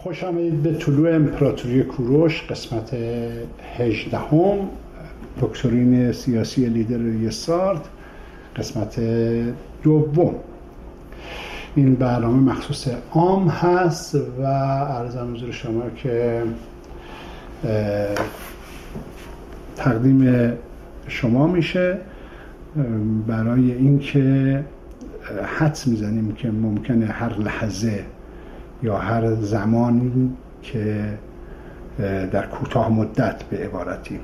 خوش آمدید به طلوع امپراتوری کوروش قسمت 18 دکترین سیاسی لیدر ریستارت قسمت 2. این برنامه مخصوص عام هست و عرضم حضور شما که تقدیم شما میشه برای اینکه حدس میزنیم که ممکنه هر لحظه یا هر زمانی که در کوتاه مدت به عبارتی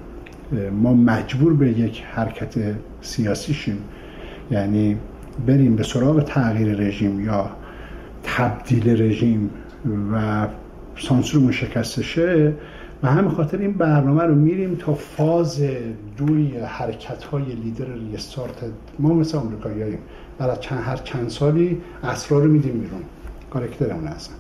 ما مجبور به یک حرکت سیاسی شیم، یعنی بریم به سراغ تغییر رژیم یا تبدیل رژیم و سانسورمون شکسته شه. و همین خاطر این برنامه رو میریم تا فاز 2 حرکت‌های لیدر ریستارت. ما مثل آمریکایی‌هاییم، بعد هر چند سالی اسرار رو میدیم بیرون، کارکترمون هستن.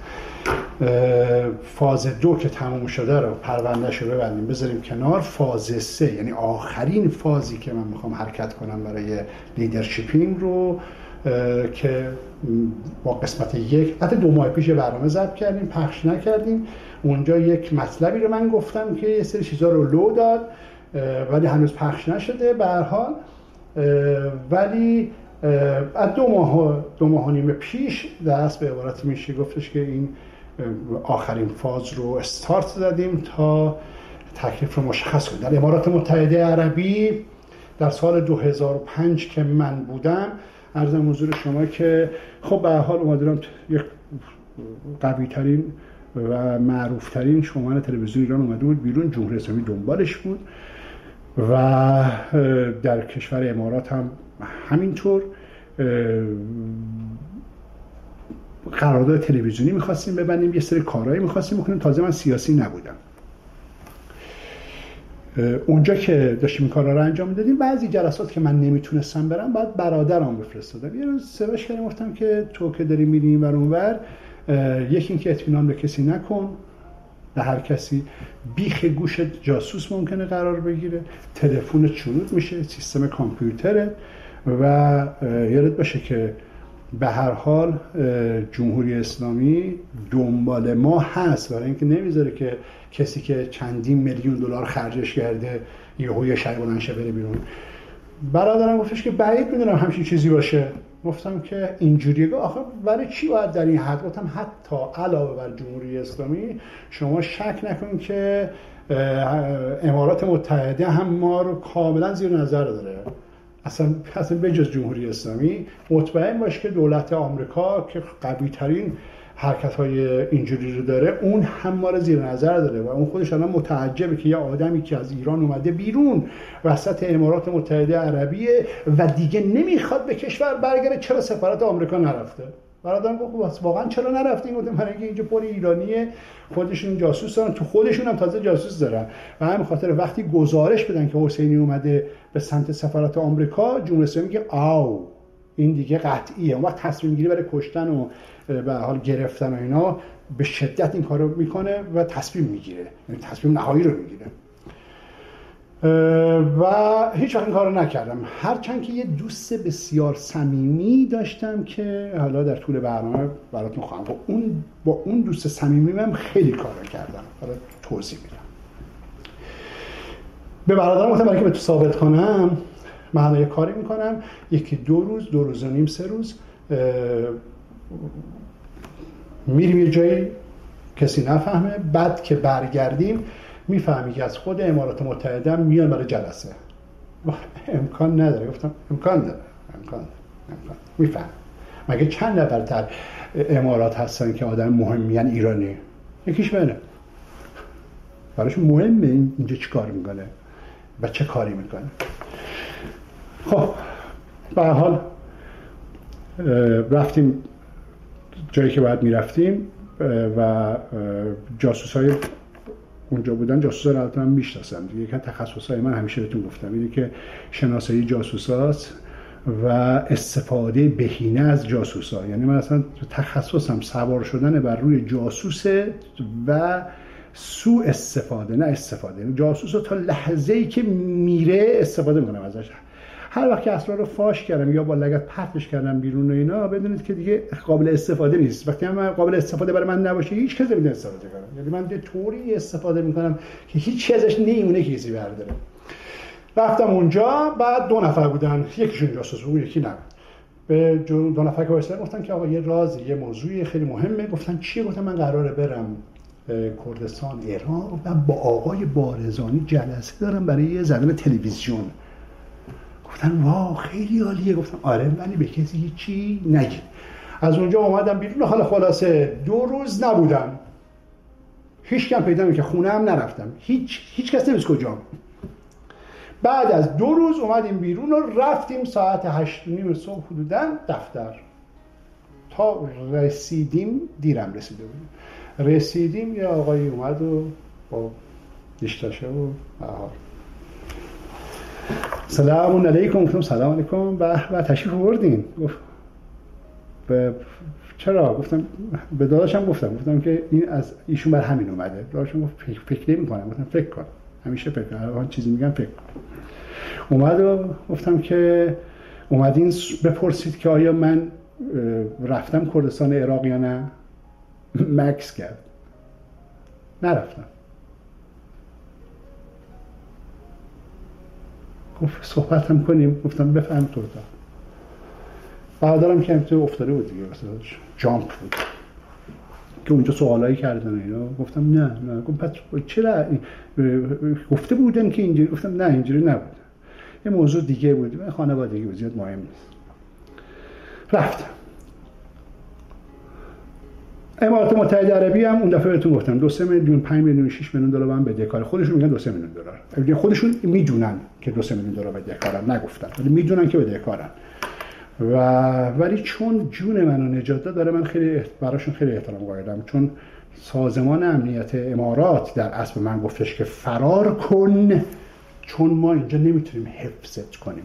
فاز 2 که تموم شده رو پروندهش رو ببندیم بذاریم کنار. فاز 3 یعنی آخرین فازی که من میخوام حرکت کنم برای لیدرشیپینگ رو که با قسمت 1 حتی 2 ماه پیش برنامه ضبط کردیم، پخش نکردیم. اونجا یک مطلبی رو من گفتم که یه سری چیزا رو لو داد ولی هنوز پخش نشده. به هر حال ولی از 2 ماه و نیم پیش دست به عبارت میشه گفتش که این آخرین فاز رو استارت زدیم تا تکلیف رو مشخص کنیم. در امارات متحده عربی در سال 2005 که من بودم، عرضم حضور شما که خب به هر حال اومدم یک قوی ترین و معروف ترین شومن تلویزیون ایران اومده بود بیرون، جمهوری اسلامی دنبالش بود و در کشور امارات هم همینطور. قرارداد تلویزیونی میخواستیم ببندیم، یه سری کارهایی میخواستیم بکنیم. تازه من سیاسی نبودم. اونجا که داشتیم این کارا رو انجام میدادیم، بعضی جلسات که من نمیتونستم برم بعد برادرام بفرستادم. یه روز سواش کردم گفتم که تو که داری میری این ور اون ور، یکی این که اطمینان به کسی نکن، به هر کسی بیخ گوشت جاسوس ممکنه قرار بگیره، تلفن چروک میشه، سیستم کامپیوتره و یادت باشه که به هر حال جمهوری اسلامی دنبال ما هست برای اینکه نمیذاره که کسی که چندین میلیون دلار خرجش کرده یهو شب بلند شه بره بیرون. برادرم گفتش که بعید میدونم همچین چیزی باشه. گفتم که اینجوریه. آخه برای چی باید در این حد؟ گفتم حتی علاوه بر جمهوری اسلامی شما شک نکنید که امارات متحده هم ما رو کاملا زیر نظر داره. اصلا بجز جمهوری اسلامی مطمئن باش که دولت آمریکا که قوی ترین حرکت های اینجوری رو داره، اون هم ما رو زیر نظر داره و اون خودش الان متعجبه که یه آدمی که از ایران اومده بیرون وسط امارات متحده عربیه و دیگه نمیخواد به کشور برگره، چرا سفارت آمریکا نرفته؟ برادرم گفت واقعا چرا نرفتین؟ گفتم برای اینکه اینجا پر ایرانیه، خودشون جاسوس دارن، تو خودشون هم تازه جاسوس دارن و همین خاطر وقتی گزارش بدن که حسینی اومده به سمت سفارت آمریکا، جمهوری اسلامی میگه آو این دیگه قطعیه. اون وقت تصمیم میگیره برای کشتن و به حال گرفتن و اینا به شدت این کارو میکنه و تصمیم میگیره، یعنی تصمیم نهایی رو میگیره. و هیچ وقت این کارو نکردم، هرچند که یه دوست بسیار صمیمی داشتم که حالا در طول برنامه براتون خواهم گفت. با اون دوست صمیمیم هم خیلی کارا کردم، حالا توضیح میدم. به برادرم گفتم برای که به تو ثابت کنم من یه کاری میکنم، 1-2 روز 2 روز و نیم 3 روز میریم یه جایی کسی نفهمه، بعد که برگردیم میفهمی که از خود امارات متحده هم میان برای جلسه. امکان نداره. گفتم امکان داره. میفهم. مگه چند نفر در امارات هستن که آدم مهمیان ایرانی؟ یکیش منه. براش مهمه اینجا چی کار میکنه و چه کاری میکنه. خب به هر حال رفتیم جایی که باید میرفتیم و جاسوسای اونجا بودن. جاسوسا رو البته من میشناسم، یکی از تخصصهای من همیشه بهتون گفتم اینه که شناسایی جاسوساست و استفاده بهینه از جاسوسا. یعنی من اصلا تخصصم سوار شدن بر روی جاسوسه و سوء استفاده، نه استفاده. یعنی جاسوس رو تا لحظه‌ای که میره استفاده میکنم ازش. هر وقت که اسرار رو فاش کردم یا با لگد پرتش کردم بیرون و اینا، بدونید که دیگه قابل استفاده نیست. وقتی هم قابل استفاده برای من نباشه، هیچ کسی نمیتونه استفاده کنه. یعنی من یه طوری استفاده میکنم که هیچ چیزی ازش نمیمونه که کسی برداره. رفتم اونجا، بعد 2 نفر بودن، یکیشون جاسوس بود، یکی نه. به 2 نفر که وایسادن گفتن که آقا یه رازی، یه موضوعی خیلی مهمه. گفتن چیه؟ گفتم من قراره برم کردستان عراق و با آقای بارزانی جلسه دارم برای زدن تلویزیون. گفتن واو خیلی عالیه. گفتم آره ولی به کسی هیچی نگی. از اونجا اومدم بیرون. حالا خلاصه 2 روز نبودم، هیچ کم پیدا نمی‌کردم، خونه هم نرفتم، هیچ کس نمی‌دونست کجام. بعد از 2 روز اومدیم بیرون و رفتیم ساعت 8:30 صبح حدوداً دفتر. تا رسیدیم، دیرم رسیده بودیم، رسیدیم یه آقایی اومد و با دیشتاشه و سلام علیکم. گفتم سلام علیکم. و تشریف آوردین؟ گفت چرا؟ گفتم به داداشم گفتم که این از ایشون بر همین اومده. داداشم گفت فکر نمی‌کنم. گفتم فکر کن، همیشه فکر کن، هر چیزی میگم فکر کن. اومد و گفتم که اومدین بپرسید که آیا من رفتم کردستان عراق یا نه؟ مکس کرد. نرفتم. گفت صحبت هم کنیم. گفتم بفهم تو تا بعدارم که تو افتاده بود دیگه، جامپ بود که اونجا سوالایی کردن اینا. گفتم نه. گفت پس چرا گفته بودن که اینجوری؟ گفتم نه اینجوری نبود، یه موضوع دیگه بود، خانوادگی بود، زیاد مهم نیست. رفتم امارات متحده عربی. هم اون دفعه بهتون گفتم 2-3 میلیون 5 میلیون 6 میلیون دلار من بدهکار. خودشون میگن 2-3 میلیون دلار. خودشون میدونن که 2-3 میلیون دلار بدهکارن، نگفتن ولی میدونن که بدهکارن. ولی چون جون منو نجات داد، داره من خیلی براشون خیلی احترام قائلم، چون سازمان امنیت امارات در اصل من گفتش که فرار کن، چون ما اینجا نمیتونیم حفظت کنیم،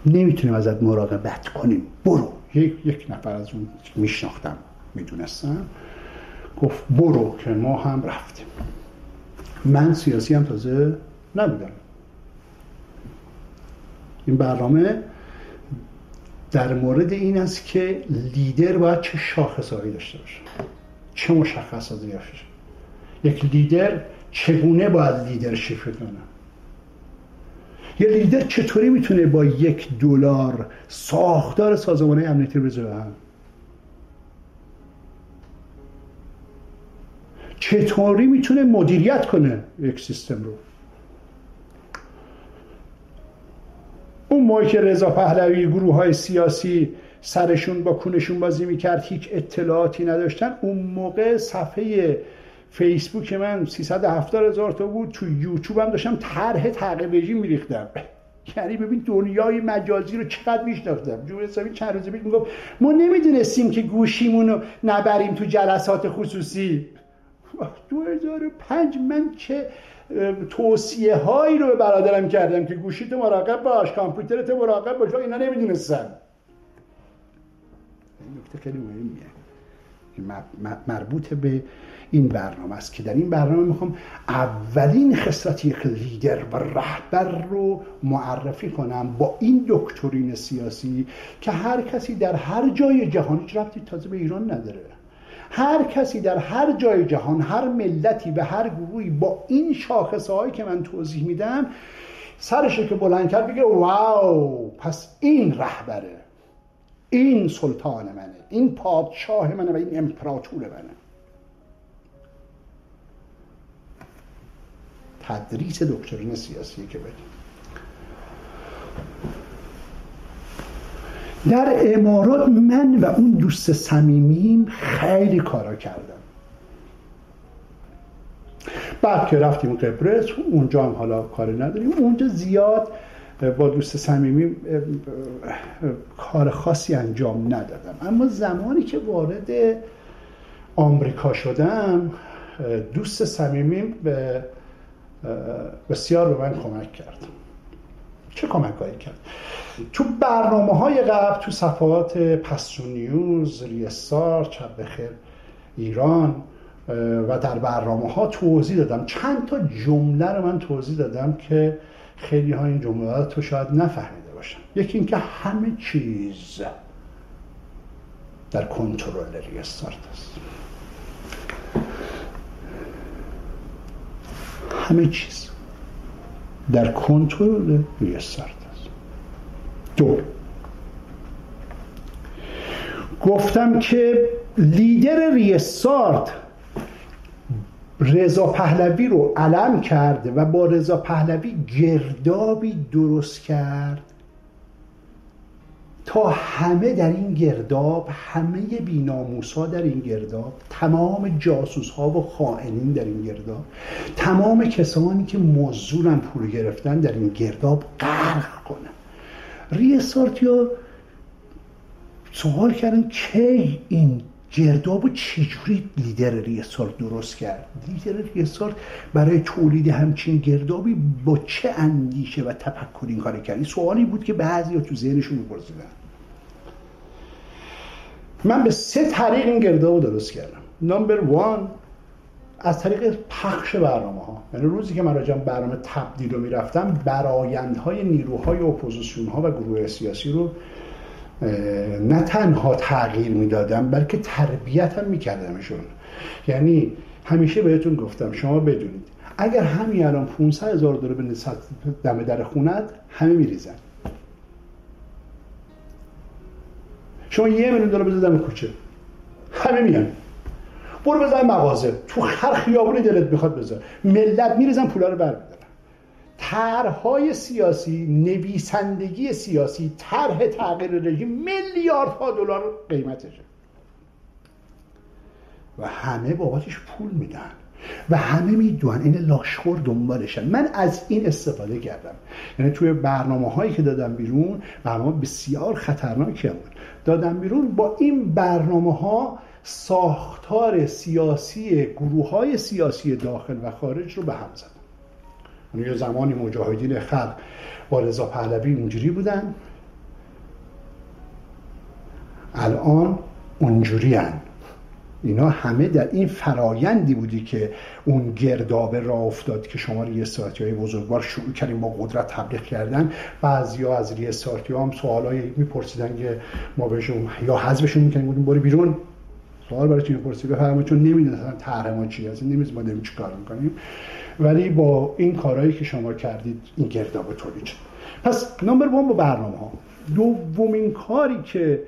نمیتونیم ازت مراقبت کنیم، برو. یک نفر از اون میشناختم، میدونستم، گفت برو، که ما هم رفتیم. من سیاسی هم تازه نبودم. این برنامه در مورد این است که لیدر باید چه شاخصهایی داشته باشه، چه مشخصاتی داشته باشه. یک لیدر چگونه باید لیدرشپ کنه؟ یه لیدر چطوری میتونه با $1 ساختار سازمان امنیتی رو بذاره هم؟ چطوری میتونه مدیریت کنه یک سیستم رو؟ اون موقع که رضا پهلوی گروه‌های سیاسی سرشون با کونشون بازی میکرد، هیچ اطلاعاتی نداشتن، اون موقع صفحه فیسبوک من 370,000 تا بود، تو یوتیوب هم داشتم طرح تعقیب رژیم میریختم. یعنی ببین دنیای مجازی رو چقدر میشناختم. جمهوری اسلامی چند روز پیش میگفت ما نمیدونستیم که گوشیمون رو نبریم تو جلسات خصوصی. 2005 من چه توصیه هایی رو به برادرم کردم که گوشیت مراقب باش، کامپیوترت مراقب باش، اینا نمیدونستم. این نکته خیلی مهمیه که مربوط به این برنامه است که در این برنامه میخوام اولین خصلت یک لیدر و رهبر رو معرفی کنم با این دکترین سیاسی که هر کسی در هر جای جهان، هیچ ربطی تازه به ایران نداره، هر کسی در هر جای جهان، هر ملتی و هر گروهی با این شاخصهایی که من توضیح میدم سرشو که بلند کرد بگه واو، پس این رهبره، این سلطان منه، این پادشاه منه و این امپراتور منه. تدریس دکترین سیاسی که بدیم. در امارات من و اون دوست صمیمیم خیلی کارا کردم. بعد که رفتیم قبرس، اونجا هم حالا کاری نداریم، اونجا زیاد با دوست صمیمیم کار خاصی انجام ندادم. اما زمانی که وارد آمریکا شدم، دوست صمیمیم بسیار به من کمک کرد. چه کمکایی کرد؟ تو برنامه‌های قبل، تو صفحات پستو نیوز، ریستار، شب بخیر ایران و در برنامه‌ها توضیح دادم، چند تا جمله رو من توضیح دادم که خیلی ها این جملات رو شاید نفهمیده باشن. یکی اینکه همه چیز در کنترل ریستارت است. همه چیز در کنترل ریستارت است. دو، گفتم که لیدر ریستارت رضا پهلوی رو علم کرده و با رضا پهلوی گردابی درست کرد تا همه در این گرداب، همه بی‌ناموس‌ها در این گرداب، تمام جاسوس‌ها و خائنین در این گرداب، تمام کسانی که مزدورن پول گرفتن در این گرداب غرق کنن. ریستارتیا سوال کردن که این گرداب رو چجوری لیدر ریستارت درست کرد؟ لیدر ریستارت برای تولید همچین گردابی با چه اندیشه و تفکر این کار کرد؟ این سوالی بود که بعضی ها تو ذهنشون می‌پرسیدن. من به 3 طریق این گرداب رو درست کردم. نمبر 1 از طریق پخش برنامه‌ها. یعنی روزی که من راجع به برنامه تبدیل رو می‌رفتم، برآیندهای نیروهای اپوزیسیون‌ها و گروه سیاسی رو نه تنها تغییر میدادم بلکه تربیت هم میکردمشون. یعنی همیشه بهتون گفتم شما بدونید اگر همین الان 500,000 دلار بنویسید دم در خونت، همه میریزن. شما 1,000,000 دلار بذار دم کوچه، همه میان. برو بذار مغازه، تو هر خیابونی دلت میخواد بذار، ملت میریزن پولا رو برمی‌دارن. طرح‌های سیاسی، نویسندگی سیاسی، طرح تغییر رژیم میلیاردها دلار قیمتشه و همه بابتش پول میدن و همه میدونن این لاشخور دنبالشن. من از این استفاده کردم. یعنی توی برنامه‌هایی که دادم بیرون، برنامه بسیار خطرناکی بود، دادم بیرون، با این برنامه‌ها ساختار سیاسی گروه‌های سیاسی داخل و خارج رو به هم زدم. یه زمانی مجاهدین خلق با رضا پهلوی اونجوری بودن، الان اونجوری هن. اینا همه در این فرایندی بودی که اون گردابه راه افتاد که شما ریستارتی‌های بزرگوار شروع کردیم با قدرت تبلیغ کردن. بعضیا از ریستارتی‌ها هم سوالایی میپرسیدن که ما بهشون یا حذفشون میکنیم، بودیم برو بیرون، سوال براتون میپرسید بفرمایید، چون نمیدونن طرح ما چیه، اصلا نمیدونن ما داریم چیکار میکنیم. ولی با این کارهایی که شما کردید این گرداب تولید شد. پس نمبر 1 با برنامه‌ها. دومین کاری که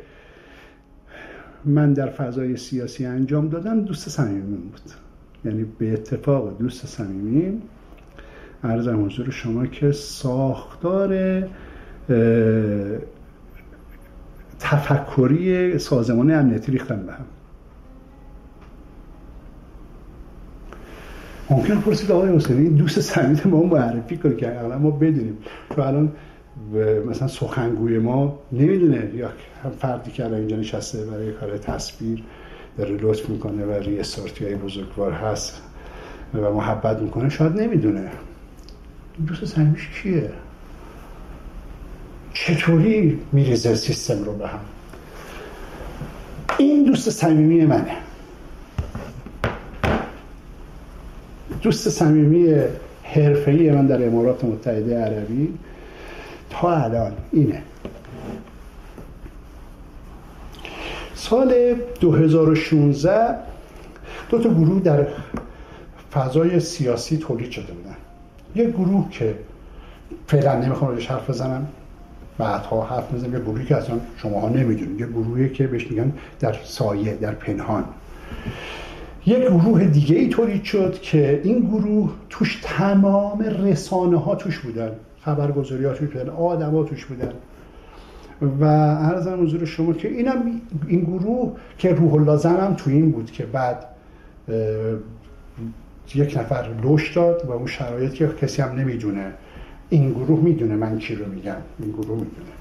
من در فضای سیاسی انجام دادم دوست صمیمیم بود. یعنی به اتفاق دوست صمیمیم عرضم حضور شما که ساختار تفکری سازمان امنیتی ریختن به هم. ممکنه پرسید آقای حسینی این دوست صمیمی ما معرفی کنه که الان ما بدونیم، تو الان مثلا سخنگوی ما نمیدونه یا فردی که الان اینجا نشسته برای کار تصویر داره لطف میکنه و ریستارتی‌های بزرگوار هست و محبت میکنه شاید نمیدونه دوست صمیمیش کیه، چطوری میریزه سیستم رو به هم. این دوست صمیمی منه، دوست صمیمی حرفه‌ای من در امارات متحده عربی تا الان اینه. سال 2016 2 تا گروه در فضای سیاسی تولید شده بودن. یک گروه که فعلا نمیخوام روش حرف بزنم، بعدها حرف میزنم. یک گروهی که اصلا شماها نمیدونید، یک گروهی که بهش میگن در سایه، در پنهان. یک گروه دیگه ای تولید شد که این گروه توش تمام رسانه ها توش بودن، خبرگزاری ها توش بودن، آدم ها توش بودن و عرضم حضور شما که این گروه که روح الله زن هم تو این بود که بعد یک نفر لوش داد و اون شرایط که کسی هم نمیدونه. این گروه میدونه من کی رو میگم، این گروه میدونه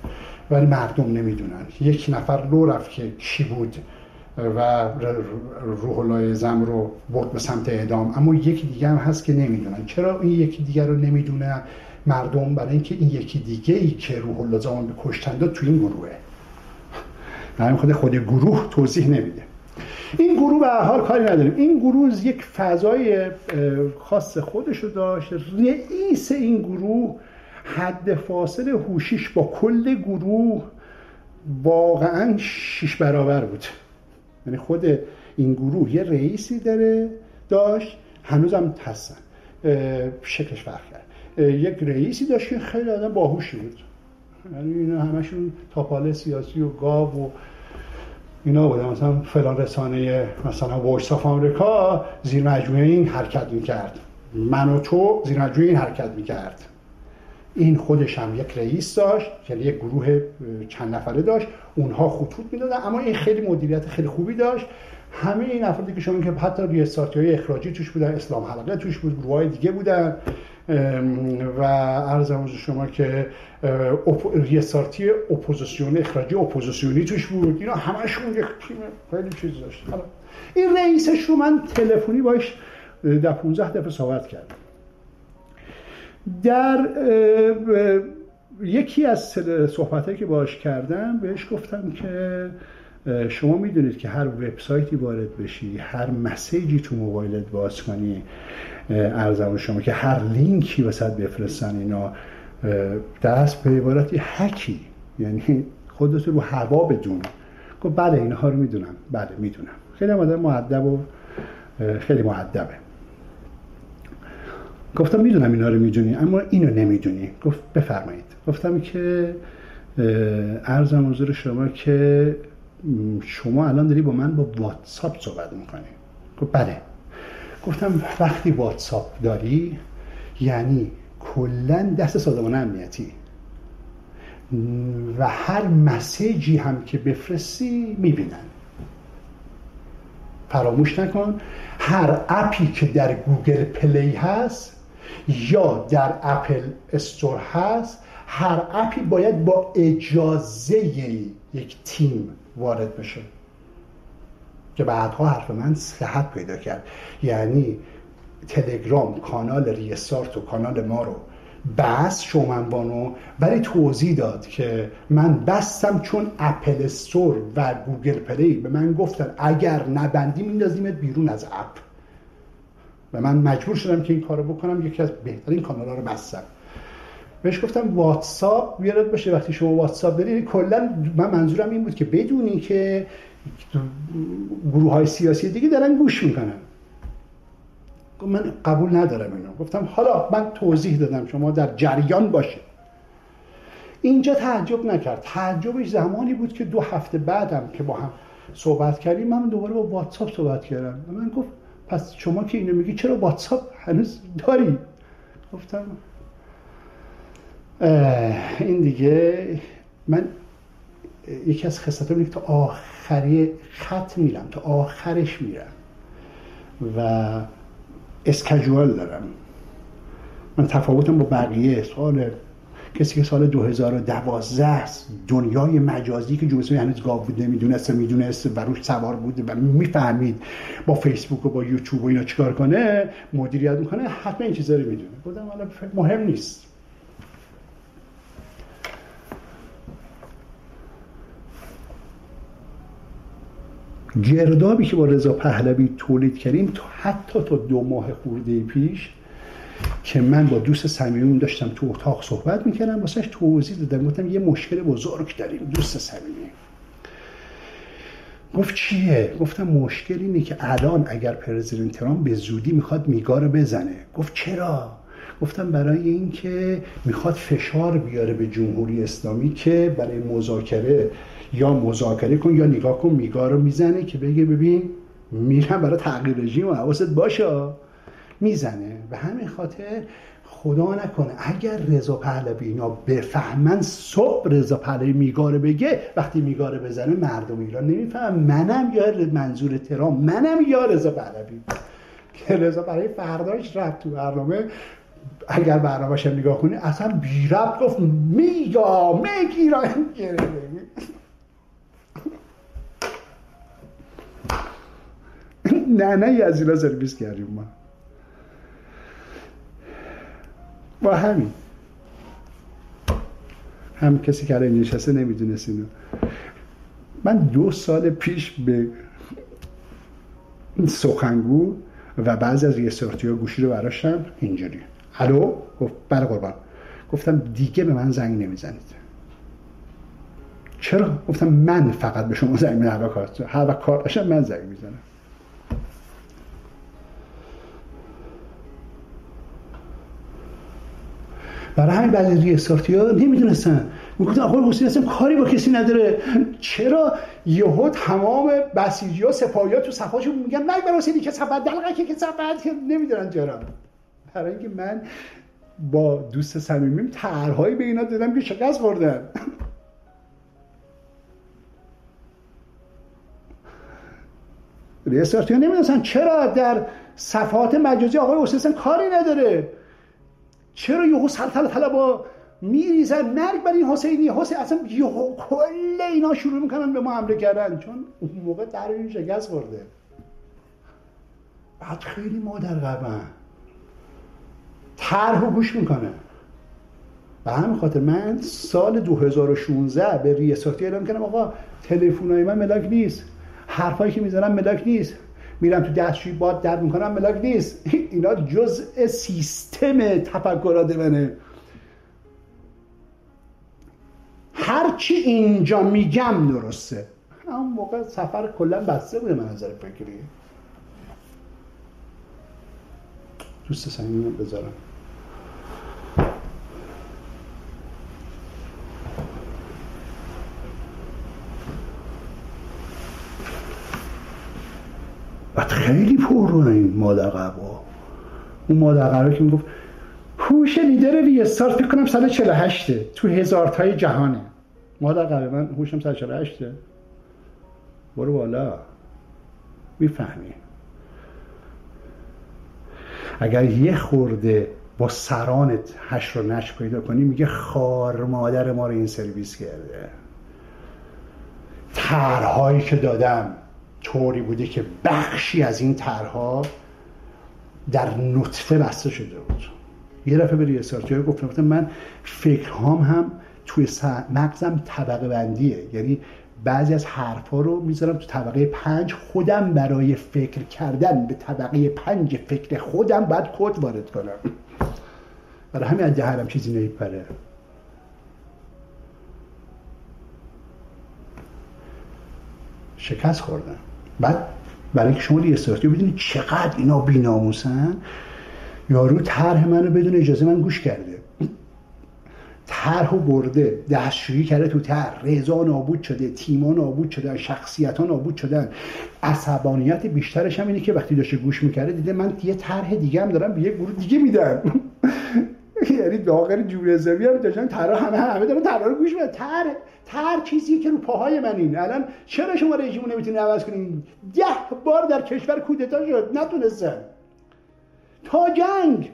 ولی مردم نمیدونن. یک نفر لو رفت که کی بود و روح الله زم رو برد به سمت اعدام، اما یکی دیگه هم هست که نمیدونن. چرا این یکی دیگه رو نمیدونه مردم؟ برای اینکه این یکی دیگه ای که روح الله زم به کشتن داد تو این گروهه. همین خود گروه توضیح نمیده. این گروه به هر حال کاری نداریم. این گروه یک فضای خاص خودش رو داشت. رئیس این گروه حد فاصل هوشیش با کل گروه واقعا 6 برابر بود. یعنی خود این گروه یه رئیسی داشت، هنوزم هستن، شکلش فرق کرد، یک رئیسی داشت که خیلی آدم باهوشی بود. یعنی اینا همشون تاپاله سیاسی و گاو و اینا بودن. مثلا فلان رسانه مثلا وایس آف آمریکا زیر مجموعه این حرکت میکرد، من و تو زیر مجموعه این حرکت میکرد. این خودش هم یک رئیس داشت، یعنی یک گروه چند نفره داشت، اونها خطوط میدادن، اما این خیلی مدیریت خیلی خوبی داشت. همه این افرادی که شما که حتی ریاست‌های اخراجی توش بودن، اسلام حلقه توش بود، گروه‌های دیگه بودن و عرضم حضور شما که ریاست‌های اپوزیسیون اخراجی اپوزیسیونی توش بود. اینا همشون یک تیم خیلی چیز داشت. این رئیسش رو من تلفنی باش در 15 دفعه صحبت کردم. در یکی از صحبتایی که باش کردم بهش گفتم که شما میدونید که هر وبسایتی وارد بشی، هر مسیجی تو موبایلت باز کنی، عرضم شما که هر لینکی وسط بفرستن، اینا دست به عبارتی هکی، یعنی خودت رو هوا بدون. گفت بله اینها رو میدونم. بله میدونم. خیلی آدم مؤدب و خیلی مؤدبه. گفتم میدونم اینا رو میدونی اما اینو نمیدونی. گفت بفرمایید. گفتم که عرضم حضور شما که شما الان داری با من با واتساپ صحبت میکنی. گفت بله. گفتم وقتی واتساپ داری یعنی کلا دست سازمان امنیتی و هر مسیجی هم که بفرستی میبینن. فراموش نکن هر اپی که در گوگل پلی هست یا در اپل استور هست، هر اپی باید با اجازه یک تیم وارد بشه، که بعدها حرف من صحت پیدا کرد. یعنی تلگرام کانال ریستارت و کانال ما رو بس شومنبانو، ولی توضیح داد که من بستم چون اپل استور و گوگل پلی به من گفتن اگر نبندی میندازیمت بیرون از اپ و من مجبور شدم که این کارو بکنم. یکی از بهترین کانال‌ها رو بستم. بهش گفتم واتساپ بیارد باشه. وقتی شما واتساپ دارید، کلا من منظورم این بود که بدونی که گروه‌های سیاسی دیگه دارن گوش میکنن. من قبول ندارم اینو. گفتم حالا من توضیح دادم شما در جریان باشه. اینجا تعجب نکرد. تعجبش زمانی بود که 2 هفته بعدم که با هم صحبت کردیم من دوباره با واتساپ صحبت کردم. من گفت پس شما که اینو میگی چرا واتساپ هنوز داری؟ گفتم این دیگه من یکی از خصلتام اینه که تا آخری خط میرم، تا آخرش میرم و اسکیجول دارم. من تفاوتم با بقیه کسی که سال 2012 دنیای مجازی که جوزه هنوز گاو بود میدونست و روش سوار بود و میفهمید با فیسبوک و با یوتیوب و اینا چیکار کنه، مدیریت میکنه، حتما این چیزا رو میدونه. گفتم حالا مهم نیست. گردابی که با رضا پهلوی تولید کردیم حتی تا 2 ماه خورده پیش که من با دوست صمیمیم داشتم تو اتاق صحبت میکردم، واسهش توضیح دادم. گفتم یه مشکل بزرگ داریم دوست صمیمی. گفت چیه؟ گفتم مشکل اینه که الان اگر پرزیدنت ترامپ به زودی میخواد میگا رو بزنه. گفت چرا؟ گفتم برای این که میخواد فشار بیاره به جمهوری اسلامی که برای مذاکره کن یا نگاه کن میگا رو میزنه، که بگه ببین میرم برای تغییر رژیم و حواست باشه میزنه. به همین خاطر خدا نکنه اگر رضا پهلوی اینا بفهمن صبح رضا پهلوی میگا رو بگه، وقتی میگا رو بزنه مردم ایران نمیفهمن منم یا منظور ترامپ، منم یا رضا پهلوی. که رضا پهلوی فرداش رفت تو برنامه، اگر برنامه‌اش نگاه کنی اصلا بی ربط گفت میگا ایران گره. نه از اینا سرویس کردیم ما. با همین هم کسی که الان نشسته نمیدونست اینو. من 2 سال پیش به سخنگو و بعضی از ریاست‌ها گوشی رو براشتم اینجوری الو. گفت بله قربان. گفتم دیگه به من زنگ نمیزنید. چرا؟ گفتم من فقط به شما زنگ میزنم، هر کار داشتم من زنگ میزنم. برای همین بعضی ریاست‌ها نمیدونستن، میگفتن آقای حسینی اصلا کاری با کسی نداره، چرا یهو تمام بسیجی‌ها سپاهی‌ها تو صفاشون میگن مرگ بر حسینی که صفحه دلقه که صفحه، نمیدونن چرا. برای اینکه من با دوست صمیمیم طرح‌هایی به اینا دادم که شکست خوردن. ریاست‌ها نمیدونستن چرا در صفحات مجازی آقای حسینی کاری نداره، چرا یهو سلطنت طلبا میریزن مرگ بر این حسینی اصلا یهو کل اینا شروع میکنن به ما حمله کردن، چون اون موقع در این شکست خورده. بعد خیلی مادر قبن طرحو گوش میکنه. به همین خاطر من سال 2016 به ریاستی اعلام کردم آقا تلفن‌های من ملاک نیست، حرفایی که میزنم ملاک نیست، میرم تو دستشویی باد درد میکنم ملاک نیست، اینا جزء سیستم تفکرات منه. هرچی اینجا میگم درسته. اون موقع سفر کلا بسته بوده من نظر فکری. دوست صمیمیم بذارم. بعد خیلی پررو این مادر قبا، اون مادر قبا که میگفت هوش لیدر ریستارت فکر کنم 148 تو هزارتای جهانه. مادر قبا من هوشم 148، برو بالا میفهمی. اگر یه خورده با سرانت هش رو نش پیدا کنی میگه خار مادر ما رو این سرویس کرده. طرح‌هایی که دادم طوری بوده که بخشی از این طرح‌ها در نطفه بسته شده بود. یه دفعه به ریاست‌جوی گفتم من فکرهام هم توی مغزم طبقه بندیه، یعنی بعضی از حرفا رو میذارم تو طبقه 5، خودم برای فکر کردن به طبقه 5 فکر خودم باید کد وارد کنم. برای همین از دهنم چیزی نمیپره. شکست خوردم. بعد برای اینکه شما ریاست‌جو بدونید چقدر اینا بی‌ناموسن، یارو طرح منو بدون اجازه من گوش کرده، طرحو برده دستشویی کرده تو طرح، رضا نابود شده، تیما نابود شدن، شخصیت‌ها نابود شدن. عصبانیت بیشترش هم اینه که وقتی داشته گوش می‌کرده دیده من یه طرح دیگه هم دارم به یه گروه دیگه میدم. یعنی داخل جمهوری اسلامی هم داشتن طرح همه دارن طرح رو گوش میدن. طرح چیزیه که رو پاهای منین. الان چرا شما رژیمو نمیتونید عوض کنین؟ 10 بار در کشور کودتا شد نتونستن. تا جنگ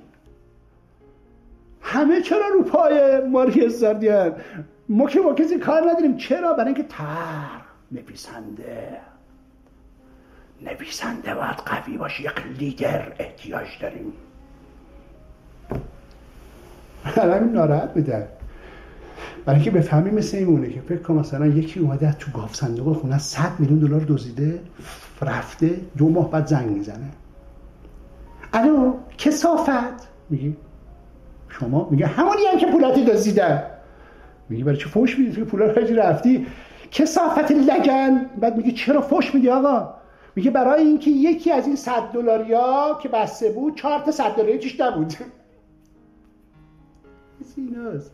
همه چرا رو پای ما ریاست‌جویان؟ ما که با کسی کار نداریم. چرا؟ برای اینکه طرح نویسنده باید قوی باشه، یک لیدر احتیاج داریم. الان ناراحت میدن برای اینکه بفهمی مثل اینونه که فکر کن مثلا یکی اومده تو گاف صندوق خونه 100 میلیون دلار دزدیده رفته، 2 ماه بعد زنگ میزنه الو کثافت، میگی شما؟ میگه همونی هم که پولاتی دزدیدن. میگی برای چه فوش میدی؟ پولا رو رفتی کثافت لگن. بعد میگه چرا فوش میدی آقا؟ میگه برای اینکه یکی از این 100 دلاریا که بسته بود 4 تا 100 دلاری توش نبود. ایناست.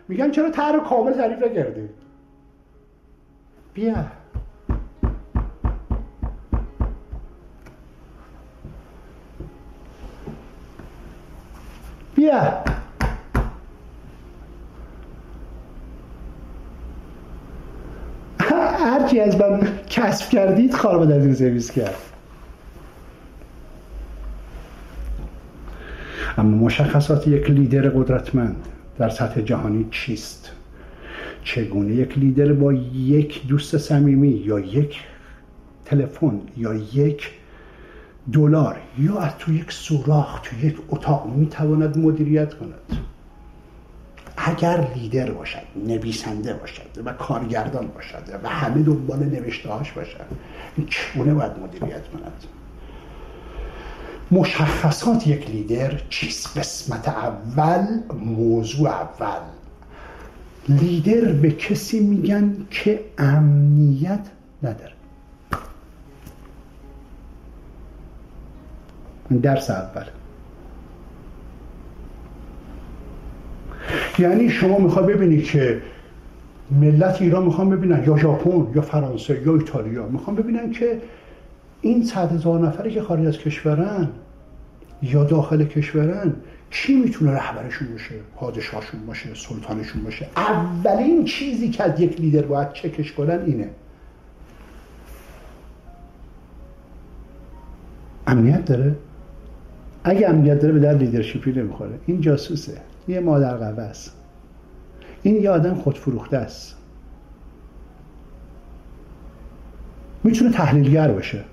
میگن چرا طرح کامل تعریف نکردی؟ بیا هرچی از من کسب کردید خارب در دین سرویس کرد. اما مشخصات یک لیدر قدرتمند در سطح جهانی چیست؟ چگونه یک لیدر با یک دوست صمیمی یا یک تلفن یا یک دلار یا از تو یک سوراخ تو یک اتاق میتواند مدیریت کند؟ اگر لیدر باشد، نویسنده باشد و کارگردان باشد و همه دنبال نوشته‌هاش باشد، چگونه باید مدیریت کند؟ مشخصات یک لیدر چیست؟ قسمت اول، موضوع اول. لیدر به کسی میگن که امنیت نداره. درس اول. یعنی شما میخوای ببینی که ملت ایران میخوان ببینن، یا ژاپن یا فرانسه یا ایتالیا میخوان ببینن که این 100,000 نفری که خارج از کشورن یا داخل کشورن کی میتونه رهبرشون باشه، پادشاهشون باشه، سلطانشون باشه. اولین چیزی که از یک لیدر باید چکش کنن اینه: امنیت داره؟ اگه امنیت داره به در لیدرشپی نمیخوره. این جاسوسه، یه مادر قوه است، این یه آدم خودفروخته است. میتونه تحلیلگر باشه.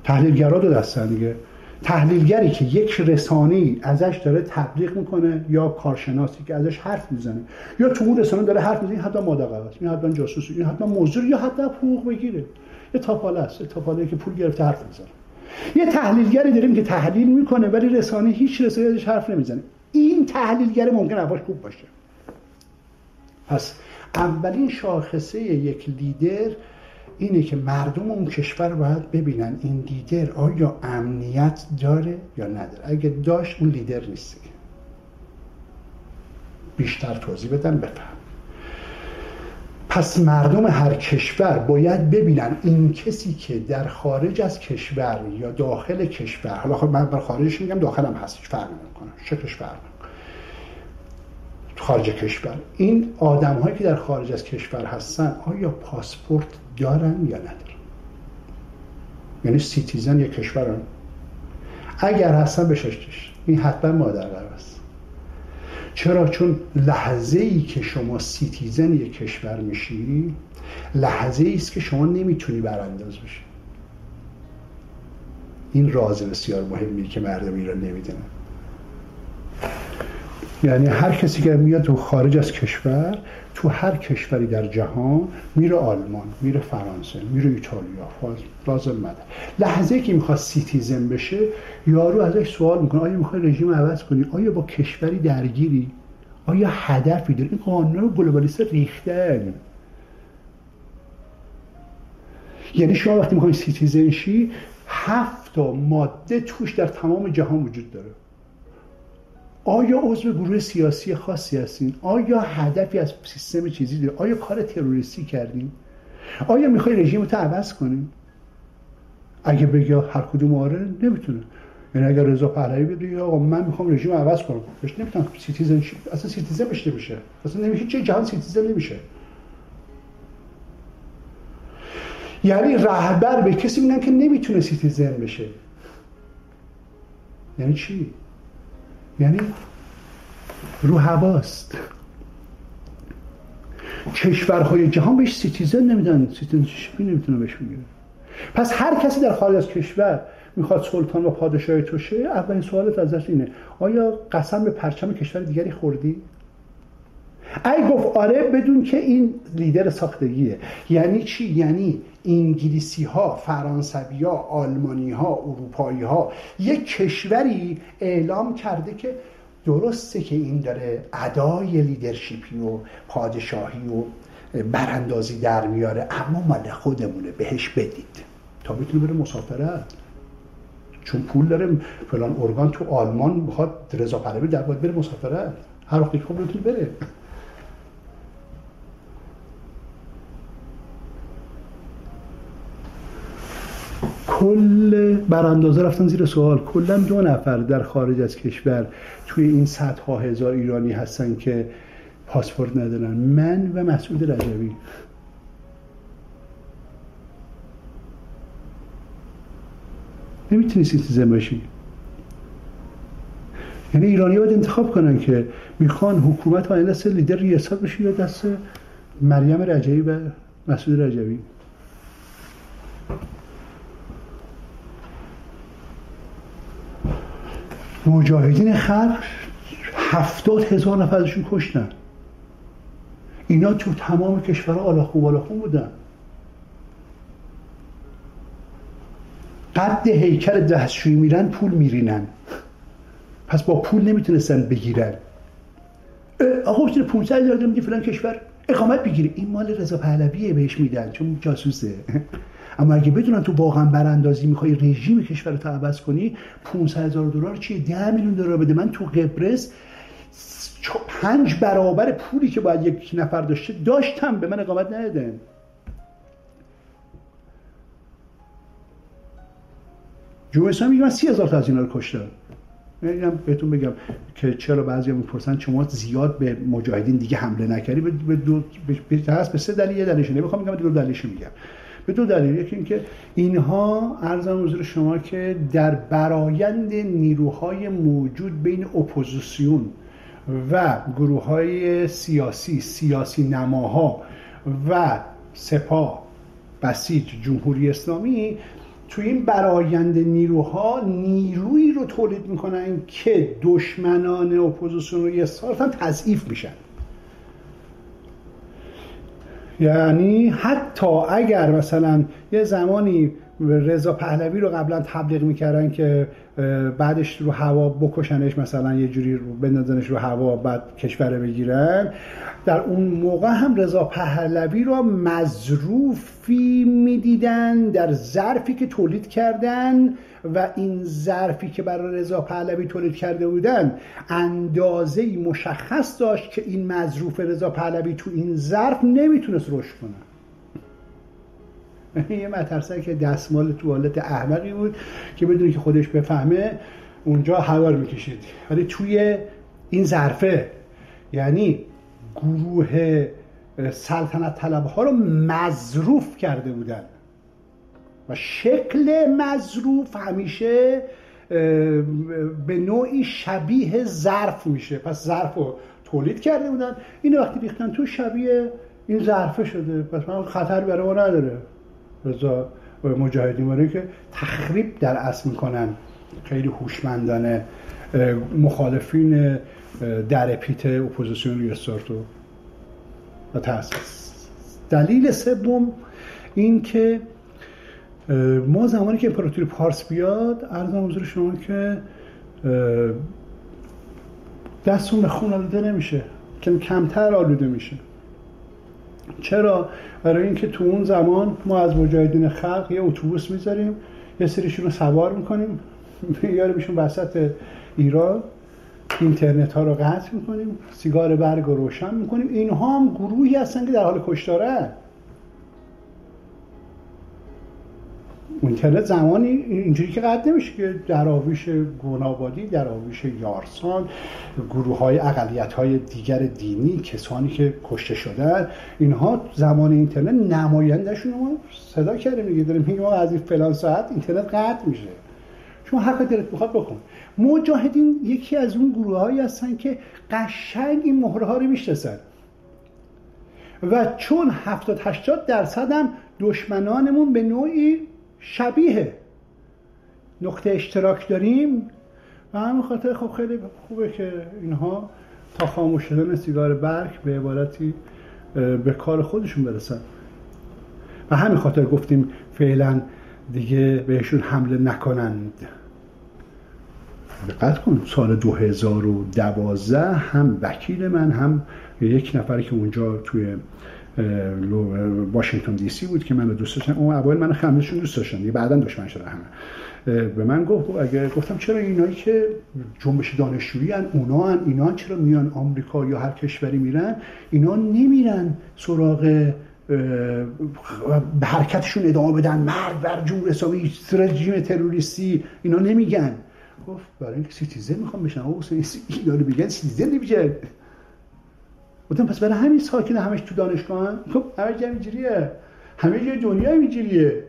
تحلیلگرها دو دستن دیگه. تحلیلگری که یک رسانه‌ای ازش داره تبلیغ میکنه، یا کارشناسی که ازش حرف میزنه، یا تو اون رسانه داره حرف میزنه، این حتما مادر قوه است، این حتما جاسوسه، این حتما مزدور، یا حتما حقوق بگیره. یه تاپاله است، یه تاپاله که پول گرفته حرف میزنه. یه تحلیلگری داریم که تحلیل میکنه ولی رسانه، هیچ رسانه‌ای ازش حرف نمیزنه. این تحلیلگر ممکنه اولش خوب باشه. پس اولین شاخصه یک لیدر اینه که مردم اون کشور باید ببینن این لیدر آیا امنیت داره یا نداره. اگه داشت اون لیدر نیست. بیشتر توضیح بدم بفهم. پس مردم هر کشور باید ببینن این کسی که در خارج از کشور یا داخل کشور، حالا خب من بر خارجش میگم، داخلم هستش، فرق نمیکنه شکلش فرق نمیکنه، خارج کشور، این آدم هایی که در خارج از کشور هستن آیا پاسپورت دارن یا ندارن؟ یعنی سیتیزن یک کشورن. اگر هستن بششتش، این حتما مادر قوه است. چرا؟ چون لحظه ای که شما سیتیزن یک کشور میشی، لحظه ای است که شما نمیتونی برانداز بشی. این راز بسیار مهمیه که مردم ایران نمیدونن. یعنی هر کسی که میاد تو خارج از کشور، تو هر کشوری در جهان، میره آلمان، میره فرانسه، میره ایتالیا، لازم مده. لحظه که میخواد سیتیزن بشه، یارو ازش سوال میکنه آیا میخوای رژیم عوض کنی؟ آیا با کشوری درگیری؟ آیا هدفی داری؟ این قانون گلوبالیست ریختن. یعنی شما وقتی میخوای سیتیزن شی، 7 تا ماده توش در تمام جهان وجود داره. آیا عضو گروه سیاسی خاصی هستین؟ آیا هدفی از سیستم چیزی داری؟ آیا کار تروریستی کردین؟ آیا میخوای رژیمتو عوض کنین؟ اگه بگه هر کدوم آره، نمیتونه. یعنی اگر رضا پهلوی بگه آقا من میخوام رژیم عوض کنم، بهش نمیتونم سیتیزن شی. اصلا سیتیزن بشه نمیشه. اصلا نمیشه، چه جهان سیتیزن نمیشه. یعنی رهبر به کسی میگن که نمیتونه سیتیزن بشه. یعنی چی؟ یعنی رو هواست. کشورهای جهان بهش سیتیزن نمیدن، سیتیزنشیپی نمیتونه بهش بگیره. پس هر کسی در خارج از کشور میخواد سلطان و پادشاهی تو شه، اولین سوالت ازش اینه آیا قسم به پرچم کشور دیگری خوردی؟ اگه گفت آره، بدون که این لیدر ساختگیه. یعنی چی؟ یعنی انگلیسی ها، فرانسوی ها، آلمانی ها، اروپایی ها، یک کشوری اعلام کرده که درسته که این داره ادای لیدرشیپی و پادشاهی و براندازی در میاره، اما مال خودمونه، بهش بدید تا بتونه بره مسافرت. چون پول داره فلان ارگان تو آلمان میخواد رضا پهلوی در باید بره مسافرت، هر وقتی که بتونه بره. کل براندازه رفتن زیر سوال. کلا 2 نفر در خارج از کشور توی این صدها هزار ایرانی هستن که پاسپورت ندارن، من و مسعود رجبی. نمیتونی سیتیزن باشی. یعنی ایرانی باید انتخاب کنن که میخوان حکومت و دست لیدر ریاست بشه یا دست مریم رجبی و مسعود رجبی. مجاهدین خلق 70,000 نفر ازشون کشتن. اینا تو تمام کشورها آلاخون بالاخون بودن. قد هیکل دستشویی میرن پول میرینن، پس با پول نمیتونستن بگیرن. آقا میتونه 500,000 میگه فلان کشور اقامت بگیره، این مال رضا پهلویه بهش میدن چون جاسوسه. اما اگه بدونن تو واقعا براندازی میخوای رژیم کشور رو عوض کنی، 500,000 دلار چیه؟ 10 میلیون دلار بده. من تو قبرس 5 برابر پولی که باید یک نفر داشته داشتم، به من اقامت ندادن. جمهوری اسلامی میگه من 30,000 تا از اینا رو کشتم. میگم بهتون بگم که چرا بعضیا میپرسن شما زیاد به مجاهدین دیگه حمله نکردی، به 3 دلیل. یه دلیلش نمیخوام بگم، 2 دلیلش میگم. به 2 دلیل. یکی اینکه اینها عرضم حضور شما که در برآیند نیروهای موجود بین اپوزیسیون و گروه‌های سیاسی نماها و سپاه بسیج جمهوری اسلامی، توی این برآیند نیروها نیرویی رو تولید میکنن که دشمنان اپوزیسیون رو اصالتا تضعیف میشن. یعنی حتی اگر مثلا یه زمانی رضا پهلوی رو قبلا تبلیغ میکردن که بعدش رو هوا بکشنش، مثلا یه جوری رو بندازنش رو هوا بعد کشور بگیرن، در اون موقع هم رضا پهلوی رو مظروفی میدیدن در ظرفی که تولید کردن و این ظرفی که برای رضا پهلوی تولید کرده بودن اندازه‌ای مشخص داشت که این مظروف رضا پهلوی تو این ظرف نمیتونست رشد کنه. یه مترسه که دستمال توالت احمقی بود که بدونی که خودش بفهمه اونجا هوا رو میکشید، ولی توی این ظرفه یعنی گروه سلطنت طلب ها رو مظروف کرده بودن و شکل مظروف همیشه به نوعی شبیه ظرف میشه. پس ظرف رو تولید کرده بودن، اینو وقتی ریختن تو شبیه این ظرفه شده، پس من خطر برای ما نداره. رضا مجاهدین ماره که تخریب در اصل میکنن خیلی هوشمندانه مخالفین در پیت اپوزیسیون ریاستو و تأسیس. دلیل سوم این که ما زمانی که امپراتوری پارس بیاد، عرضم حضور شما که دستون به خون آلوده نمیشه، کمتر آلوده میشه. چرا؟ برای اینکه تو اون زمان ما از مجاهدین خلق یه اتوبوس میذاریم، یه سریشون رو سوار میکنیم، میاریم وسط ایران، اینترنت ها رو قطع میکنیم، سیگار برگ رو روشن میکنیم. اینها هم گروهی هستن که در حال کشتاره. اینترنت زمانی اینجوری که قطع نمیشه که دراویش گونابادی، دراویش یارسان، گروه های اقلیت های دیگر دینی، کسانی که کشته شدن، اینها زمان اینترنت نمایندهشون ما صدا کردیم دیگه، داریم میگیم ما از این فلان ساعت اینترنت قطع میشه، شما حق دلت بخواد بخون. مجاهدین یکی از اون گروه هایی هستن که قشنگ این مهره ها رو میشناسن و چون 70-80% هم دشمنانمون به نوعی شبیه نقطه اشتراک داریم و همین خاطر خب خیلی خوبه که اینها تا خاموش شدن سیگار برگ به عبارتی به کار خودشون برسن و همین خاطر گفتیم فعلا دیگه بهشون حمله نکنند. دقت کن سال 2012 هم وکیل من هم یک نفری که اونجا توی واشنگتن دی سی بود که منو دوست داشتن، اون اول منو خمیشون دوست داشتن، دیگه بعداً دشمن شدن همه. به من گفتم چرا اینایی که جنبش دانشجویی ان اینا چرا میان آمریکا یا هر کشوری میرن، اینا نمیرن سراغ به حرکتشون ادامه بدن، مرگ بر جمهوری اسلامی، رژیم تروریستی، اینا نمیگن. گفت برای اینکه سیتیزن میخوام بشن. آقا اینا رو میگن سیتیزن نمیشه. گفتم پس برای همین ساکن همش تو دانشگاه خب همه جا اینجوریه، همه جای دنیا اینجوریه.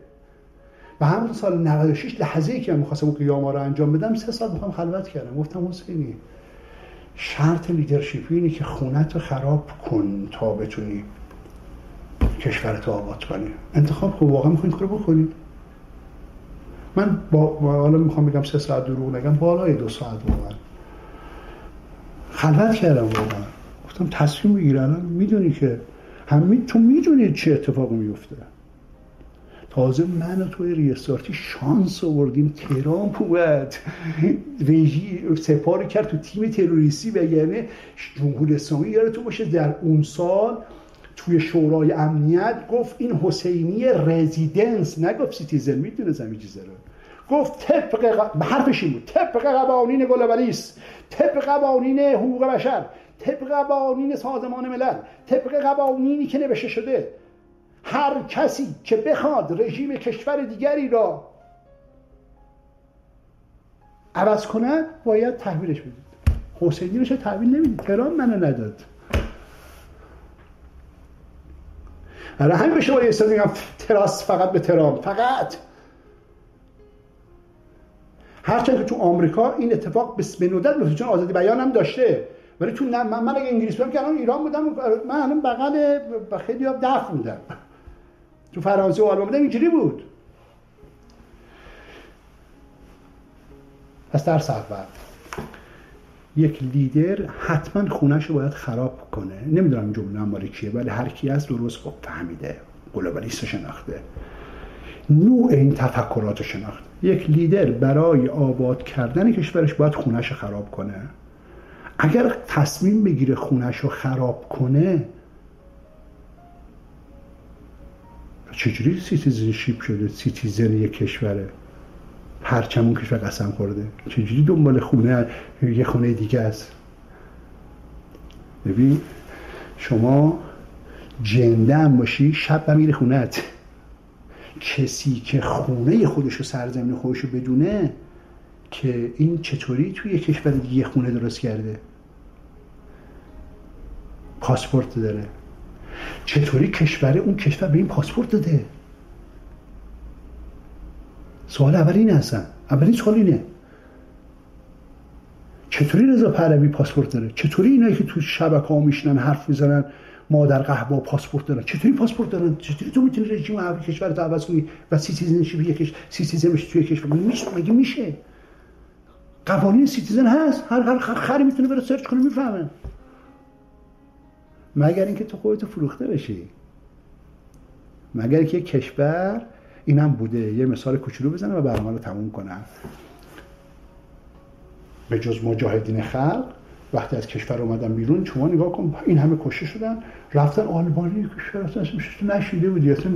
و همون سال 96 لحظه‌ای که من می‌خواستم قیاما رو انجام بدم 3 ساعت می‌خوام خلوت کردم. گفتم حسینی شرط لیدرشپی اینه که خونت رو خراب کن تا بتونی کشورت رو آباد کنی. انتخاب خب واقعا می‌خواین کارو بکنی. من حالا می‌خوام بگم 3 ساعت دروغ نگم، بالای 2 ساعت واقعا خلوت کردم. واقعا گفتم تصمیم بگیر، الان میدونی که تو میدونی چه اتفاقی میفته. تازه من و توی ریاستارتی شانس آوردیم ترامپ اومد سپاری کرد تو تیم تروریستی، وگرنه جمهوری اسلامی یادتون باشه در اون سال توی شورای امنیت گفت این حسینی رزیدنس، نگفت سیتیزن، میدونه زمین چیزه رو گفت حرفش این بود طبق قوانین گلوبالیست، طبق قوانین حقوق بشر، طبق قوانین سازمان ملل، طبق قوانینی که نوشته شده، هر کسی که بخواد رژیم کشور دیگری را عوض کنه باید تحویلش بدید. حسینی رو چه تحویل نمیدید؟ تهران منو نداد. حالا همین به شما یه سری میگم تراس فقط به تهران، فقط هرچند که تو آمریکا این اتفاق به ندرت میفته چون آزادی بیان هم داشته، ولی تو من اگه انگلیس بودم که الان ایران بودم، من الان بغل خیلی دفع بودم، تو فرانسه و آلمان بودم اینجوری بود. پس درس اول، یک لیدر حتما خونه‌ش رو باید خراب کنه. نمیدونم جمله مال کیه، ولی هر کی از درست خوب فهمیده، گلوبالیست شناخته، نوع این تفکرات شناخته. یک لیدر برای آباد کردن کشورش باید خونه‌ش رو خراب کنه. اگر تصمیم بگیره خونه‌ش رو خراب کنه، چجوری سیتیزنشیپ شده؟ سیتیزن یک کشوره، پرچم اون کشور قسم خورده، چجوری دنبال خونه یه خونه دیگه است؟ ببین شما جنده هم باشی شب میره خونه‌ت. کسی که خونه خودش و سرزمین خودش رو بدونه که این چطوری توی یک کشور دیگه خونه درست کرده، پاسپورت داره، چطوری اون کشور به این پاسپورت داده. سوال اول اینه، هستن اولین سوال اینه چطوری رضا پهلوی پاسپورت داره، چطوری اینایی که تو شبکه‌ها میشنن حرف میزنن مادر قهوه پاسپورت دارن، چطوری پاسپورت دارن؟ چطوری تو میتونی رژیم کشورت رو عوض کنی و سیتیزنشیپ یک سیتیزن بشی توی کشور؟ مگه میشه؟ قوانین سیتیزن هست، هر خری میتونه بره سرچ کنه میفهمه، مگر اینکه تو خودت فروخته بشی، مگر اینکه یک کشور اینم بوده. یه مثال کوچولو بزنم و برنامه رو تموم کنم. به جز مجاهدین خلق وقتی از کشور اومدن بیرون، شما نگاه کن این همه کشته شدن، رفتن آلبانی کشور اصلا اسمش نشیده بودی، اصلا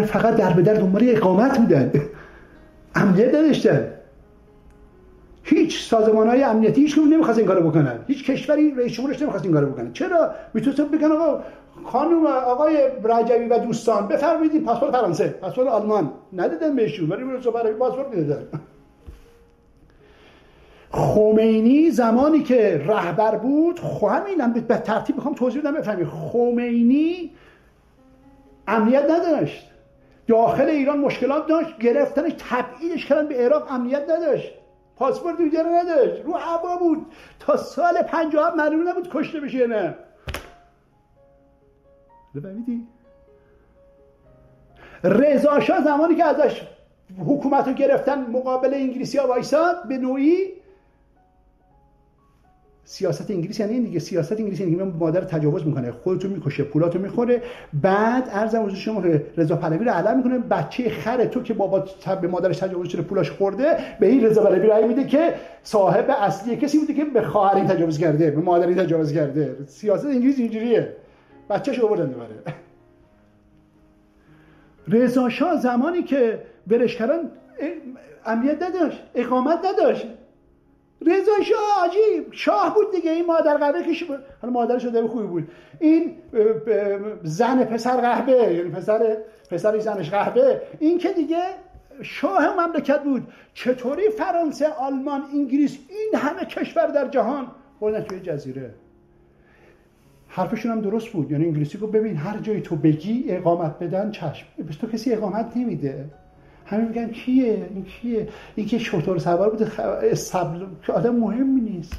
فقط در به در دنبال اقامت بودن، امنیت نداشتن. هیچ سازمان‌های امنیتی هیچ کدوم نمی‌خواست این کارو بکنن، هیچ کشوری رئیس جمهورش نمی‌خواست این کارو بکنه. چرا؟ میتونستن بگن آقا خانم آقای رجبی و دوستان بفرمایید پاسپورت فرانسه، پاسپورت آلمان، ندادن بهشون، ولی رضا پهلوی پاسپورت میدادن. خمینی زمانی که رهبر بود، همینم به ترتیب میخوام توضیح بدم بفهمید، خمینی امنیت نداشت، داخل ایران مشکلات داشت، گرفتنش تبعیدش کردن به عراق، امنیت نداشت، پاسپورت دیگه نداشت، رو هوا بود تا سال 57 معلوم نبود کشته بشه نه. ببینید رضا شاه زمانی که ازش حکومت رو گرفتن مقابل انگلیسی ها وایساد، به نوعی سیاست انگلیس یعنی این دیگه، سیاست انگلیس یعنی مادر تجاوز میکنه، خودتو میکشه، پولاتو میخوره، بعد ارزم حضور شما رضا پهلوی رو علم میکنه، بچه خر تو که بابا به مادرش تجاوز شده پولاش خورده، به این رضا پهلوی رأی میده که صاحب اصلی کسی بوده که به خواهر تجاوز کرده، به مادری تجاوز کرده. سیاست انگلیس اینجوریه، بچه‌ش آوردن ببره. رضا شاه زمانی که برش کردن امنیت نداشت، اقامت نداشت. رضا شاه عجیب شاه بود دیگه، این مادر قهوه که حالا مادرش شده خوبی بود، این زن پسر قهوه، یعنی پسر زنش قهوه، این که دیگه شاه مملکت بود. چطوری فرانسه، آلمان، انگلیس، این همه کشور در جهان بردن توی جزیره؟ حرفشون هم درست بود، یعنی انگلیسی گفت ببین هر جایی تو بگی اقامت بدن چشم، بس تو کسی اقامت نمیده. همین میگن کیه؟ این کیه؟ این که شطور سوار بوده، استبل، که آدم مهمی نیست.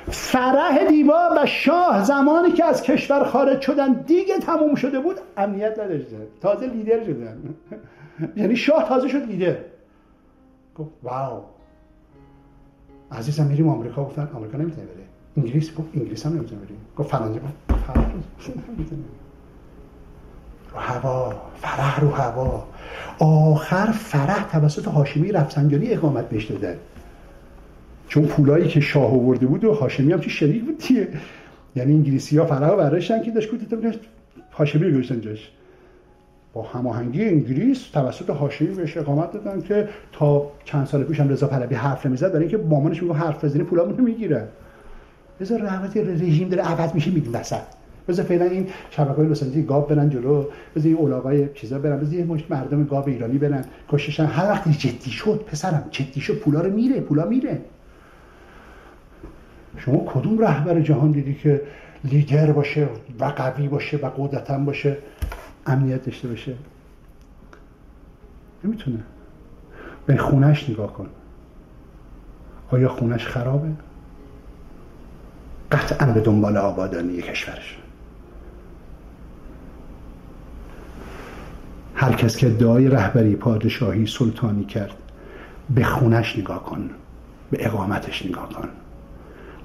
فرح دیبا و شاه زمانی که از کشور خارج شدن دیگه تموم شده بود، امنیت نداشته، تازه لیدر شدن. یعنی شاه تازه شد لیدر. گفت واو عزیزم میریم آمریکا. گفتن آمریکا نمیتونه بره. انگلیس گفت انگلیس هم نمیتونه بره. گفت فرانسه گفت فرانسه نمیتونه. رو هوا، فرح رو هوا. آخر فرح توسط هاشمی رفسنجانی اقامت بهش دادن، چون پولایی که شاه آورده بود و هاشمی هم که شریک بود دیگه. یعنی انگلیسی‌ها فرح رو برداشتن که داشت کودتا می‌کرد، هاشمی رو گذاشتن جاش. با هماهنگی انگلیس توسط هاشمی بهش اقامت دادن که تا چند سال پیش هم رضا پهلوی حرف نمی‌زد، برای اینکه مامانش میگه حرف بزنی پولامون رو میگیره. بذار رحمتی رژیم داره عوض میشه میگیم وسط. بذار فعلا این شبکه‌های لسانجی گاو برن جلو، بذار این اولاغای چیزا برن، بذار این مشت مردم گاو ایرانی برن کششن. هر وقتی جدی شد پسرم، جدی شد، پولا رو میره، پولا میره. شما کدوم رهبر جهان دیدی که لیدر باشه و قوی باشه و قدرتمند باشه، امنیت داشته باشه؟ نمیتونه. به خونش نگاه کن، آیا خونش خرابه؟ قطعاً به دنبال آبادانی کشورش. هر کس که ادعای رهبری پادشاهی سلطانی کرد، به خونش نگاه کن، به اقامتش نگاه کن،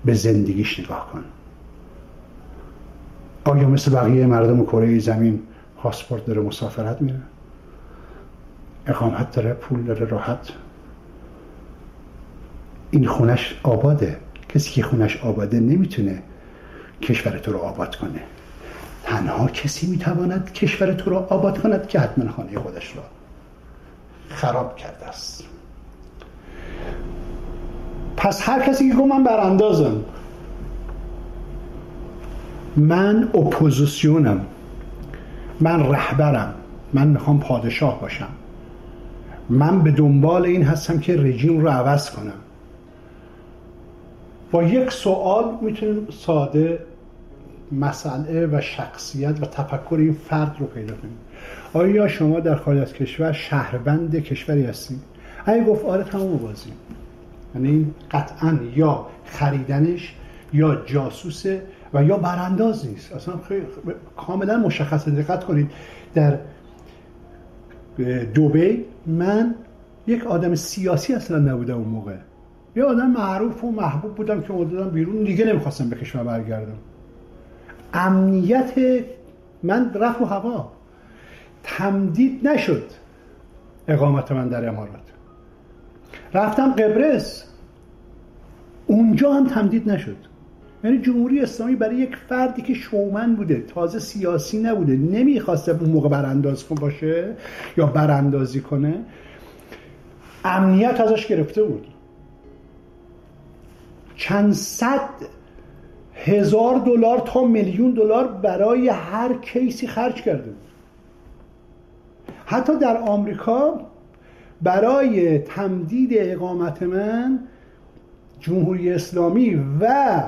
به زندگیش نگاه کن. آیا مثل بقیه مردم کره زمین پاسپورت داره، مسافرت میره، اقامت داره، پول داره، راحت؟ این خونش آباده. کسی که خونش آباده نمیتونه کشور تو رو آباد کنه. تنها کسی میتواند کشور تو رو آباد کند که حتما خانه خودش رو خراب کرده است. پس هر کسی که گفت من براندازم، من اپوزیسیونم، من رهبرم، من میخوام پادشاه باشم، من به دنبال این هستم که رژیم رو عوض کنم، با یک سوال میتونیم ساده مسئله و شخصیت و تفکر این فرد رو پیدا کنیم. آیا شما در خارج از کشور شهروند کشوری هستید؟ اگه گفت آره، تمام بازی. یعنی قطعا یا خریدنش یا جاسوسه و یا برانداز نیست. اصلا کاملا مشخصه. دقت کنید در دبی من یک آدم سیاسی اصلا نبودم اون موقع، یه آدم معروف و محبوب بودم که اومدم بیرون، دیگه نمیخواستم به کشور برگردم. امنیت من رفت و هوا، تمدید نشد اقامت من در امارات. رفتم قبرس، اونجا هم تمدید نشد. یعنی جمهوری اسلامی برای یک فردی که شومن بوده، تازه سیاسی نبوده، نمیخواسته اون موقع برانداز کن باشه یا براندازی کنه، امنیت ازش گرفته بود. چند صد هزار دلار تا میلیون دلار برای هر کیسی خرج کرده بود. حتی در آمریکا برای تمدید اقامت من، جمهوری اسلامی و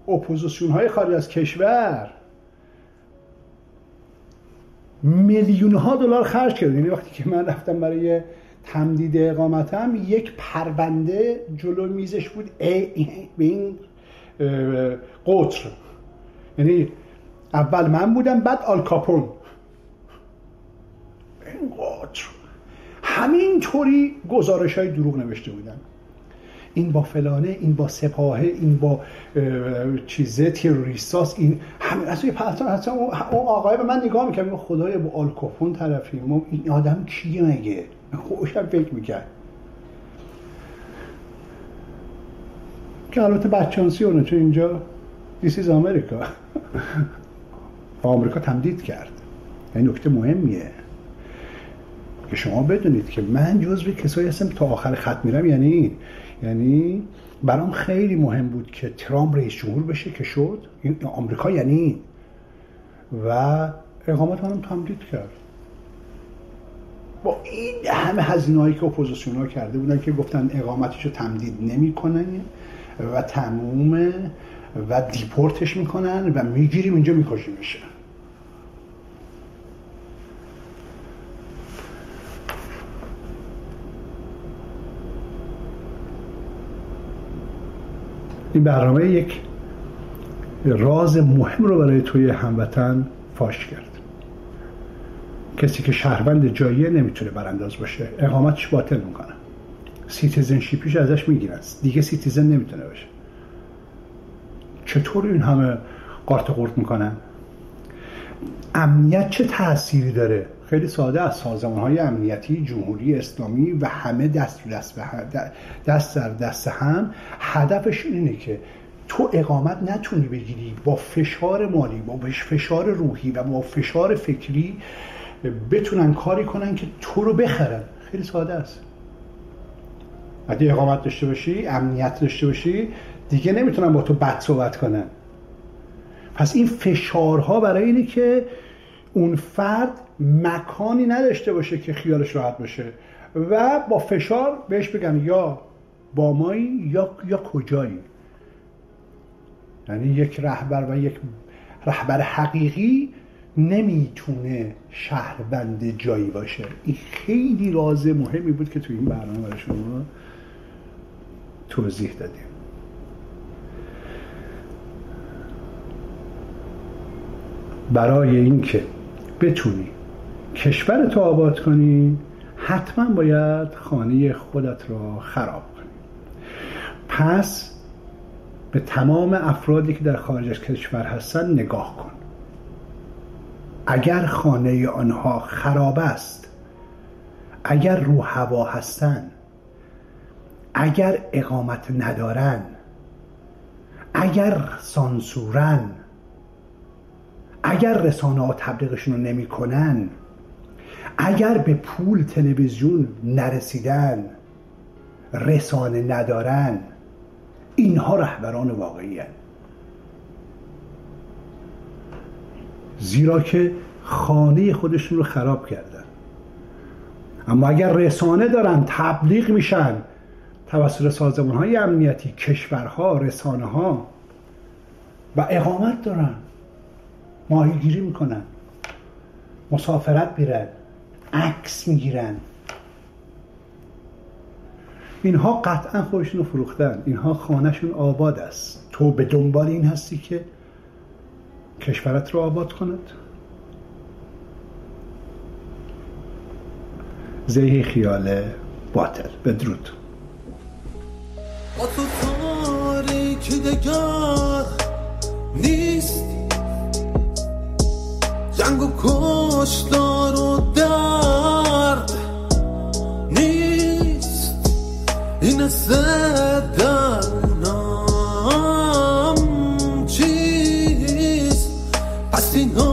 اپوزیسیون های خارج از کشور میلیون ها دلار خرج کرد. یعنی وقتی که من رفتم برای تمدید اقامتم، یک پرونده جلو میزش بود به این قطر. یعنی اول من بودم، بعد آلکاپون، این قطر همینطوری گزارش های دروغ نوشته بودن. این با فلانه، این با سپاهه، این با چیزه تروریستاست، این همین. اصلا اون آقای به من نگاه میکنم، خدایا با آلکاپون طرفیم، این آدم کیه مگه؟ خوشم فکر میکرد که البته بچانسی اونه، چون اینجا This is America. آمریکا تمدید کرد. این نکته مهمیه که شما بدونید که من جزو کسایی هستم تا آخر خط میرم. یعنی برام خیلی مهم بود که ترامپ رئیس جمهور بشه که شد. این آمریکا یعنی و اقامت منم تمدید کرد. با این همه هزینه‌هایی که اپوزیسیون ها کرده بودن که گفتن اقامتشو تمدید نمی‌کنن و تمومه و دیپورتش میکنن و میگیریم اینجا میکشیمش. این برنامه یک راز مهم رو برای توی هموطن فاش کرد. کسی که شهروند جاییه نمیتونه برانداز باشه، اقامتش باطل میکنه، سیتیزنشیپیش ازش میگیرن، دیگه سیتیزن نمیتونه باشه. چطور این همه قارت قورت میکنن؟ امنیت چه تأثیری داره؟ خیلی ساده، از سازمان‌های امنیتی جمهوری اسلامی و همه دست در دست هم هدفشون اینه که تو اقامت نتونی بگیری، با فشار مالی، با فشار روحی و با فشار فکری بتونن کاری کنن که تو رو بخرن. خیلی ساده است. اگه اقامت داشته باشی، امنیت داشته باشی، دیگه نمیتونن با تو بد صحبت کنن. پس این فشارها برای اینه که اون فرد مکانی نداشته باشه که خیالش راحت باشه و با فشار بهش بگن یا با مایی یا کجایی. یعنی یک رهبر و یک رهبر حقیقی نمیتونه شهروند جایی باشه. این خیلی راز مهمی بود که تو این برنامه برای شما توضیح دادیم. برای اینکه بتونی کشورت رو آباد کنی، حتما باید خانه خودت را خراب کنی. پس به تمام افرادی که در خارج از کشور هستن نگاه کن. اگر خانه آنها خراب است، اگر رو هوا هستن، اگر اقامت ندارن، اگر سانسورن، اگر رسانه ها تبلیغشون رو نمی کنن، اگر به پول تلویزیون نرسیدن، رسانه ندارن، اینها رهبران واقعی هستند. زیرا که خانه خودشون رو خراب کردن. اما اگر رسانه دارن، تبلیغ میشن توسط سازمان‌های امنیتی، کشورها، رسانه ها و اقامت دارن، ماهیگیری میکنن، مسافرت میرن، عکس میگیرن، اینها قطعا خودشون رو فروختن. اینها خانهشون آباد است. تو به دنبال این هستی که کشورت رو آباد کند؟ زهی خیال باطل. بدرود. با تو تاریکی دگر نیست، جنگ و کشتار و درد نیست، این درونم چیست؟ پس اینا